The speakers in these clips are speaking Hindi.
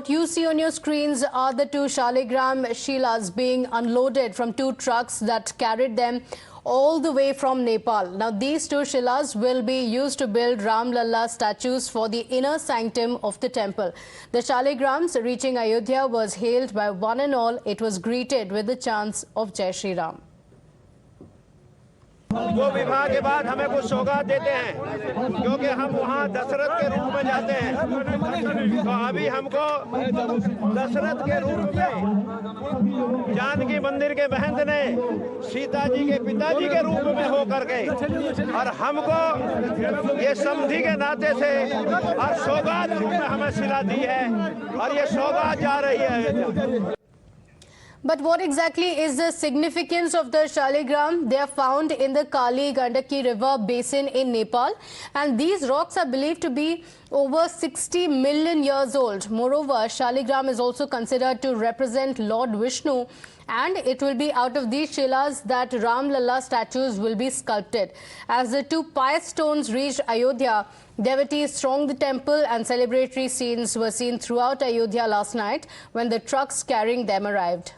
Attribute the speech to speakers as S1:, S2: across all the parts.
S1: what you see on your screens are the two Shaligram Shilas being unloaded from two trucks that carried them all the way from Nepal. Now, these two Shilas will be used to build Ram Lalla statues for the inner sanctum of the temple. The Shaligrams reaching Ayodhya was hailed by one and all. It was greeted with the chants of Jai Shri Ram.
S2: वो विवाह के बाद हमें कुछ सौगात देते हैं क्योंकि हम वहाँ दशरथ के रूप में जाते हैं। तो अभी हमको दशरथ के रूप में जानकी मंदिर के महंत ने सीता जी के पिताजी के रूप में होकर के और हमको ये समधि के नाते से और सौगात रूप में हमें शिला दी है और ये सौगात जा रही है।
S1: But what exactly is the significance of the Shaligram? They are found in the Kali Gandaki river basin in Nepal, and these rocks are believed to be over 60 million years old. Moreover, Shaligram is also considered to represent Lord Vishnu, and it will be out of these Shilas that Ram Lalla statues will be sculpted. As the two pious stones reached Ayodhya, devotees thronged the temple and celebratory scenes were seen throughout Ayodhya last night when the trucks carrying them arrived.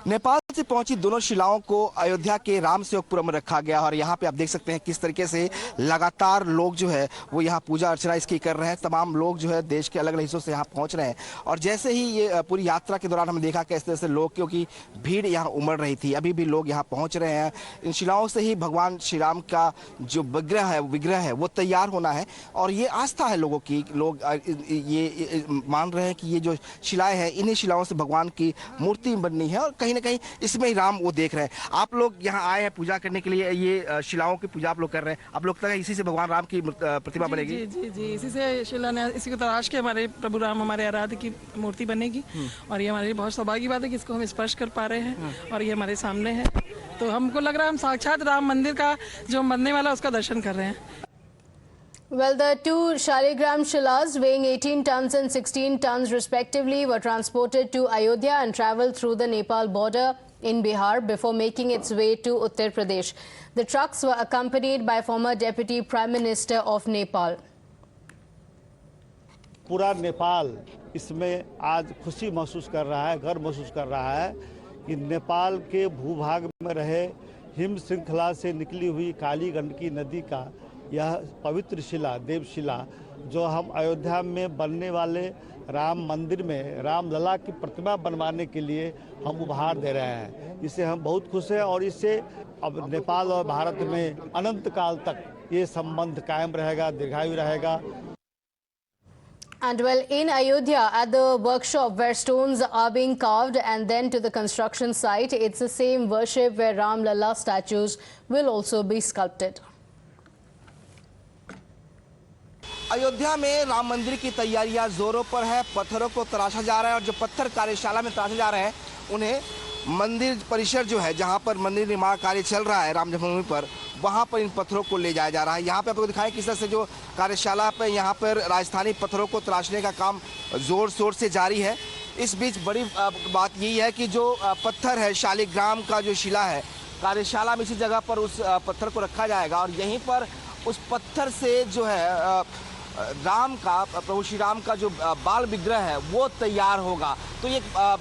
S3: Nepal से पहुंची दोनों शिलाओं को अयोध्या के राम सेवकपुरम में रखा गया और यहाँ पे आप देख सकते हैं किस तरीके से लगातार लोग जो है वो यहाँ पूजा अर्चना इसकी कर रहे हैं। तमाम लोग जो है देश के अलग अलग हिस्सों से यहाँ पहुंच रहे हैं और जैसे ही ये पूरी यात्रा के दौरान हमने देखा कि इस तरह से लोग क्योंकि भीड़ यहाँ उमड़ रही थी, अभी भी लोग यहाँ पहुँच रहे हैं। इन शिलाओं से ही भगवान श्री राम का जो विग्रह है वो तैयार होना है और ये आस्था है लोगों की। लोग ये मान रहे हैं कि ये जो शिलाएँ हैं इन्हीं शिलाओं से भगवान की मूर्ति बननी है और कहीं ना कहीं इसमें ही राम वो देख रहे हैं। आप लोग यहाँ आए हैं पूजा करने के लिए, ये शिलाओं की पूजा आप लोग कर रहे हैं। आप लोग लगता है इसी से भगवान राम की प्रतिमा बनेगी?
S4: जी जी जी, इसी से शिला ने इसी को तराश के हमारे प्रभु राम हमारे आराध्य की मूर्ति बनेगी और ये हमारे लिए बहुत सौभाग्य की बात है कि इसको हम स्पर्श कर पा रहे हैं और ये हमारे सामने है। तो हमको लग रहा है हम साक्षात राम मंदिर का जो बनने वाला उसका दर्शन कर रहे हैं।
S1: Well, the two Shaligram Shilas weighing 18 tons and 16 tons respectively were transported to Ayodhya and travelled through the Nepal border in Bihar before making its way to Uttar Pradesh. The trucks were accompanied by former Deputy Prime Minister of Nepal.
S2: पूरा नेपाल इसमें आज खुशी महसूस कर रहा है, गर्व महसूस कर रहा है कि नेपाल के भूभाग में रहे हिम श्रृंखला से निकली हुई काली गंडकी नदी का यह पवित्र शिला, देवशिला, जो हम अयोध्या में बनने वाले राम मंदिर में राम लला की प्रतिमा बनवाने के लिए हम उपहार दे रहे हैं। इससे हम बहुत खुश हैं और इससे अब नेपाल और भारत में अनंत काल तक ये संबंध कायम रहेगा, दीर्घायु रहेगा।
S1: And well, in Ayodhya, at the workshop where stones are being carved and then to the construction site, it's the same worship where Ram Lalla statues will also be sculpted.
S3: Ayodhya में राम मंदिर की तैयारियां जोरों पर है। पत्थरों को तराशा जा रहा है और जो पत्थर कार्यशाला में तराशे जा रहे हैं उन्हें मंदिर परिसर जो है जहां पर मंदिर निर्माण कार्य चल रहा है राम जन्मभूमि पर, वहां पर इन पत्थरों को ले जाया जा रहा है। यहाँ पे आपको दिखाएं किस तरह से जो कार्यशाला पे यहाँ पर राजस्थानी पत्थरों को तराशने का काम जोर शोर से जारी है। इस बीच बड़ी बात यही है कि जो पत्थर है शालिग्राम का जो शिला है, कार्यशाला में इसी जगह पर उस पत्थर को रखा जाएगा और यहीं पर उस पत्थर से जो है राम का, प्रभु श्री राम का जो बाल विग्रह है वो तैयार होगा। तो ये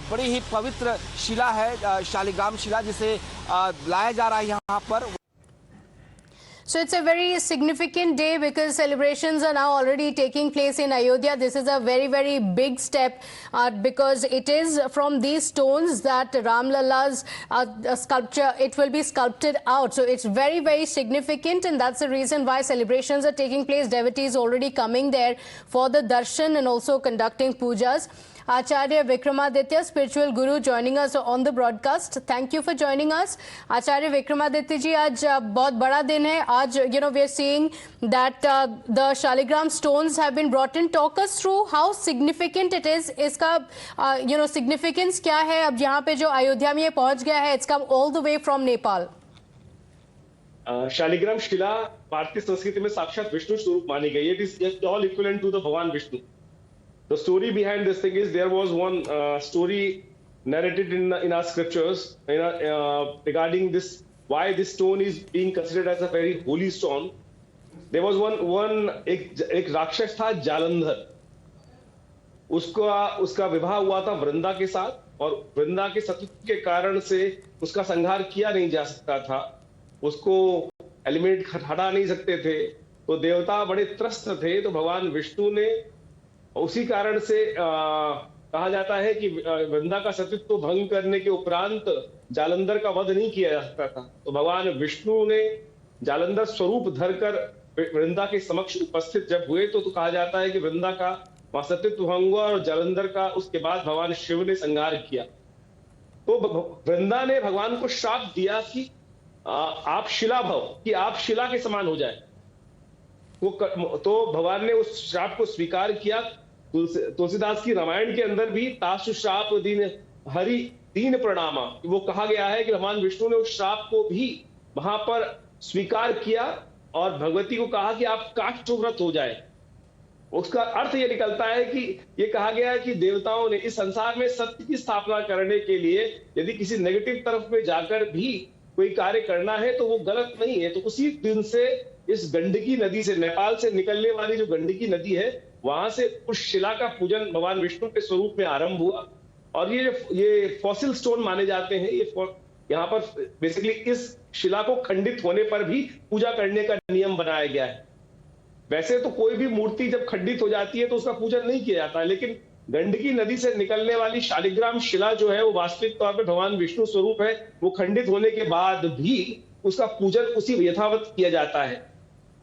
S3: बड़ी ही पवित्र शिला है, शालिग्राम शिला, जिसे लाया जा रहा है यहाँ पर।
S1: So it's a very significant day because celebrations are now already taking place in Ayodhya. This is a very, very big step because it is from these stones that Ram Lalla's sculpture, it will be sculpted out. So it's very, very significant, and that's the reason why celebrations are taking place. Devotees already coming there for the darshan and also conducting pujas. Acharya Vikramaditya, spiritual guru, joining us on the broadcast. Thank you for joining us. Acharya Vikramaditya ji, आज बहुत बड़ा दिन है. आज, we are seeing that the Shaligram stones have been brought in. Talk us through how significant it is. इसका, significance क्या है? अब यहाँ पे जो अयोध्या में ये पहुँच गया है, it's come all the way from Nepal.
S5: Shaligram शिला भारतीय संस्कृति में साक्षात विष्णु स्वरूप मानी गई है. It is all equivalent to the Bhagwan Vishnu. The story behind this thing is there was one story narrated in our scriptures regarding this, why this stone is being considered as a very holy stone. There was एक राक्षस था जालंधर. उसका विवाह हुआ था वृंदा के साथ, और वृंदा के सतीत्व के कारण से उसका संहार किया नहीं जा सकता था, उसको एलिमिनेट हटा नहीं सकते थे, तो देवता बड़े त्रस्त थे। तो भगवान विष्णु ने उसी कारण से कहा जाता है कि वृंदा का सतीत्व भंग करने के उपरांत जालंधर का वध नहीं किया जा सकता था। तो भगवान विष्णु ने जालंधर स्वरूप धरकर वृंदा के समक्ष उपस्थित जब हुए तो कहा जाता है कि वृंदा का वहां सतीत्व भंग हुआ और जालंधर का उसके बाद भगवान शिव ने संहार किया। तो वृंदा ने भगवान को श्राप दिया कि आप शिला भव, कि आप शिला के समान हो जाए। तो भगवान ने उस श्राप को स्वीकार किया। तुलसीदास की रामायण के अंदर भी तासु श्राप दीन हरि दीन प्रणामा, वो कहा गया है कि भगवान विष्णु ने उस श्राप को भी वहां पर स्वीकार किया और भगवती को कहा कि आप काष्ठव्रत हो जाए। उसका अर्थ ये निकलता है कि ये कहा गया है कि देवताओं ने इस संसार में सत्य की स्थापना करने के लिए यदि किसी नेगेटिव तरफ में जाकर भी कोई कार्य करना है तो वो गलत नहीं है। तो उसी दिन से इस गंडकी नदी से, नेपाल से निकलने वाली जो गंडकी नदी है, वहां से उस शिला का पूजन भगवान विष्णु के स्वरूप में आरंभ हुआ। और ये फॉसिल स्टोन माने जाते हैं। ये यहाँ पर बेसिकली इस शिला को खंडित होने पर भी पूजा करने का नियम बनाया गया है। वैसे तो कोई भी मूर्ति जब खंडित हो जाती है तो उसका पूजन नहीं किया जाता है, लेकिन गंडकी नदी से निकलने वाली शालिग्राम शिला जो है वो वास्तविक तौर पर भगवान विष्णु स्वरूप है। वो खंडित होने के बाद भी उसका पूजन उसी यथावत किया जाता है।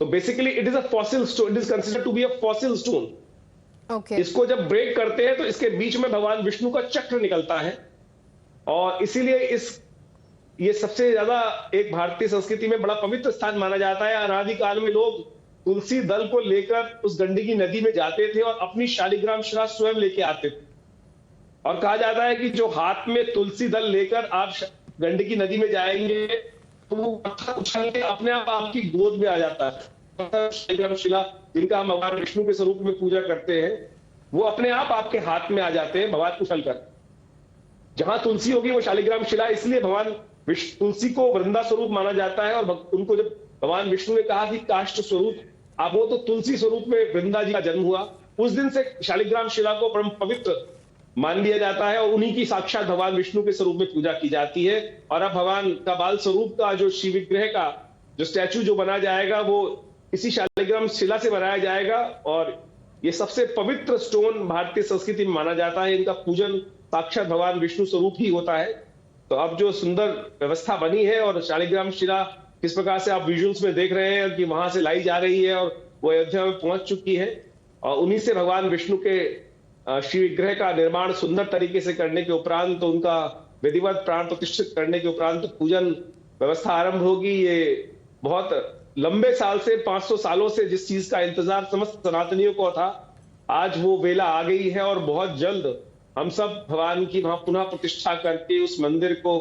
S5: तो basically it is a fossil stone, it is considered to be a fossil stone.
S1: Okay.
S5: इसको जब ब्रेक करते हैं तो इसके बीच में भगवान विष्णु का चक्र निकलता है, और इसीलिए ये सबसे ज्यादा एक भारतीय संस्कृति में बड़ा पवित्र स्थान माना जाता है। अनादिकाल में लोग तुलसी दल को लेकर उस गंडकी नदी में जाते थे और अपनी शालिग्राम शिला स्वयं लेके आते थे। और कहा जाता है कि जो हाथ में तुलसी दल लेकर आप गंडकी नदी में जाएंगे तो वो पत्थर उछल के अपने आप आपकी गोद में आ जाता है। शालिग्राम शिला जिनका हम भगवान विष्णु के स्वरूप में पूजा करते हैं, वो अपने आप आपके हाथ में आ जाते हैं भगवान उछल कर। जहां तुलसी होगी वो शालिग्राम शिला, इसलिए भगवान तुलसी को वृंदा स्वरूप माना जाता है। और उनको जब भगवान विष्णु ने कहा कि काष्ठ स्वरूप आप हो, तो तुलसी स्वरूप में वृंदा जी का जन्म हुआ। उस दिन से शालिग्राम शिला को परम पवित्र मान लिया जाता है और उन्हीं की साक्षात भगवान विष्णु के स्वरूप में पूजा की जाती है। और अब भगवान का बाल स्वरूप का जो शिव विग्रह का जो स्टैचू जो बनाया जाएगा वो इसी शालिग्राम शिला से बनाया जाएगा। और ये सबसे पवित्र स्टोन भारतीय संस्कृति में माना जाता है। इनका पूजन साक्षात भगवान विष्णु स्वरूप ही होता है। तो अब जो सुंदर व्यवस्था बनी है और शालिग्राम शिला किस प्रकार से आप विजुअल्स में देख रहे हैं कि वहां से लाई जा रही है और वो अयोध्या में पहुंच चुकी है, और उन्हीं से भगवान विष्णु के शिव विग्रह का निर्माण सुंदर तरीके से करने के उपरांत तो उनका विधिवत प्राण प्रतिष्ठित करने के उपरांत तो पूजन व्यवस्था आरंभ होगी। ये बहुत लंबे साल से 500 सालों से जिस चीज का इंतजार समस्त सनातनियों को था, आज वो वेला आ गई है। और बहुत जल्द हम सब भगवान की वहां पुनः प्रतिष्ठा करके उस मंदिर को,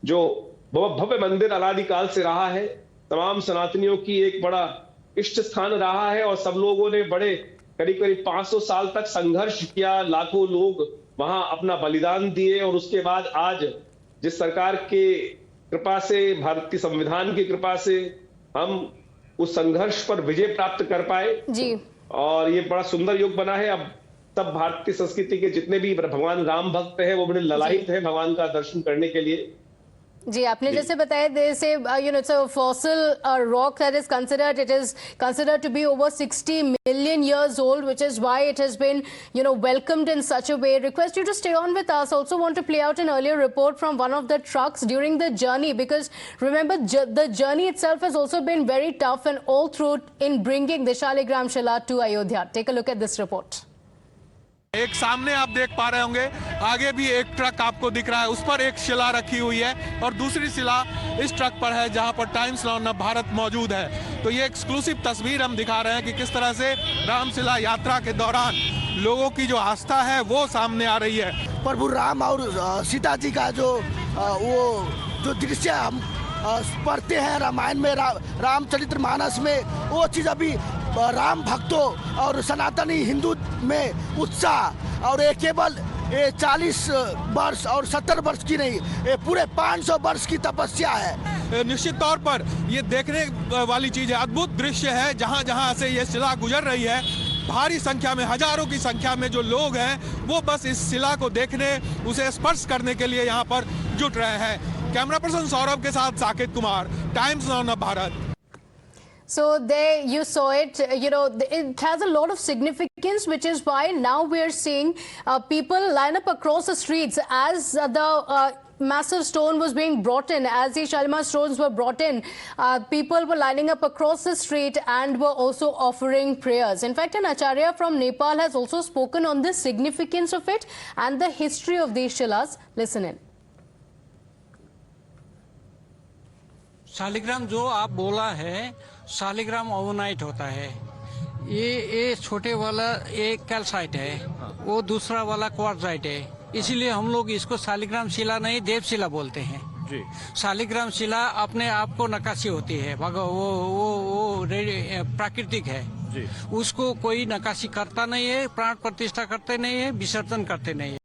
S5: जो भव्य मंदिर अनादिकाल से रहा है, तमाम सनातनियों की एक बड़ा इष्ट स्थान रहा है, और सब लोगों ने बड़े करीब करीब 500 साल तक संघर्ष किया। लाखों लोग वहां अपना बलिदान दिए, और उसके बाद आज जिस सरकार के कृपा से, भारतीय संविधान की कृपा से हम उस संघर्ष पर विजय प्राप्त कर पाए
S1: जी।
S5: और ये बड़ा सुंदर योग बना है। अब सब भारतीय संस्कृति के जितने भी भगवान राम भक्त हैं वो बड़े ललायित हैं भगवान का दर्शन करने के लिए।
S1: जी, आपने जैसे बताया, जैसे it's a fossil rock that is considered, it is considered to be over 60 million years old, which is why it has been welcomed in such a way. Request you to stay on with us. Also want to play out an earlier report from one of the trucks during the journey, because remember the journey itself has also been very tough and all through in bringing the Shaligram Shila to Ayodhya. Take a look at this report.
S6: एक सामने आप देख पा रहे होंगे, आगे भी एक ट्रक आपको दिख रहा है, उस पर एक शिला रखी हुई है और दूसरी शिला इस ट्रक पर है जहां पर टाइम्स ऑफ भारत मौजूद है। तो ये एक्सक्लूसिव तस्वीर हम दिखा रहे हैं कि किस तरह से रामशिला यात्रा के दौरान लोगों की जो आस्था है वो सामने आ रही है।
S3: प्रभु राम और सीता जी का जो दृश्य हम पढ़ते हैं रामायण में, रामचरितमानस में, वो चीज़ अभी राम भक्तों और सनातनी हिंदू में उत्साह, और ये केवल 40 वर्ष और 70 वर्ष की नहीं, ये पूरे 500 वर्ष की तपस्या है।
S6: निश्चित तौर पर ये देखने वाली चीज है, अद्भुत दृश्य है। जहां जहां से ये शिला गुजर रही है भारी संख्या में, हजारों की संख्या में जो लोग हैं वो बस इस शिला को देखने, उसे स्पर्श करने के लिए यहाँ पर जुट रहे हैं। कैमरा पर्सन सौरभ के साथ Saket Kumar, times now of Bharat.
S1: So there you saw it, it has a lot of significance, which is why now we are seeing people line up across the streets as the massive stone was being brought in, as the Shalimar stones were brought in. People were lining up across the street and were also offering prayers. In fact, an Acharya from Nepal has also spoken on the significance of it and the history of these shilas. Listen in.
S7: Shaligram जो आप बोला है, शालिग्राम ओवरनाइट होता है। ये छोटे वाला एक कैल्साइट है, वो दूसरा वाला क्वार्टजाइट है। इसीलिए हम लोग इसको शालिग्राम शिला नहीं, देवशिला बोलते हैं जी। शालिग्राम शिला अपने आप को नक्काशी होती है, वो प्राकृतिक है जी। उसको कोई नक्काशी करता नहीं है, प्राण प्रतिष्ठा करते नहीं है, विसर्जन करते नहीं है।